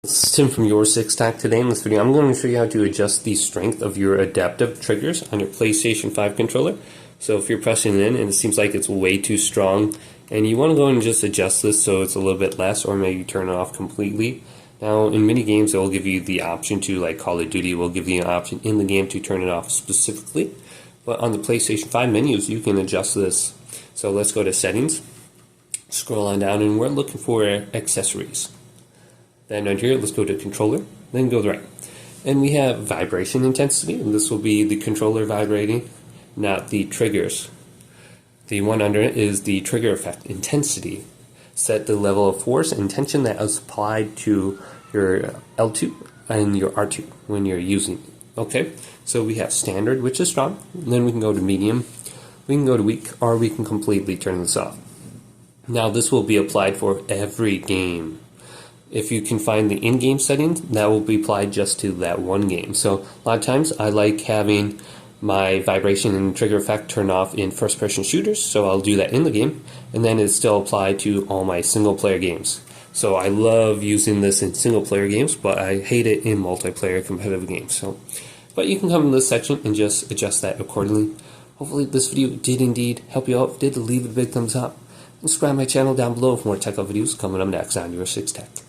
This is Tim from YourSixTech. Today in this video I'm going to show you how to adjust the strength of your adaptive triggers on your PlayStation 5 controller. So if you're pressing in and it seems like it's way too strong and you want to go and just adjust this so it's a little bit less, or maybe turn it off completely. Now in many games it will give you the option to, like Call of Duty will give you an option in the game to turn it off specifically. But on the PlayStation 5 menus you can adjust this. So let's go to settings, scroll on down, and we're looking for accessories. Then down here, let's go to controller, then go to the right. And we have vibration intensity, and this will be the controller vibrating, not the triggers. The one under it is the trigger effect intensity. Set the level of force and tension that is applied to your L2 and your R2 when you're using it. Okay, so we have standard, which is strong. Then we can go to medium, we can go to weak, or we can completely turn this off. Now this will be applied for every game. If you can find the in-game settings, that will be applied just to that one game. So a lot of times I like having my vibration and trigger effect turned off in first-person shooters, so I'll do that in the game, and then it's still applied to all my single-player games. So I love using this in single-player games, but I hate it in multiplayer competitive games. But you can come in this section and just adjust that accordingly. Hopefully this video did indeed help you out. If it did, leave it a big thumbs up. Subscribe to my channel down below for more tech videos coming up next on YourSixTech.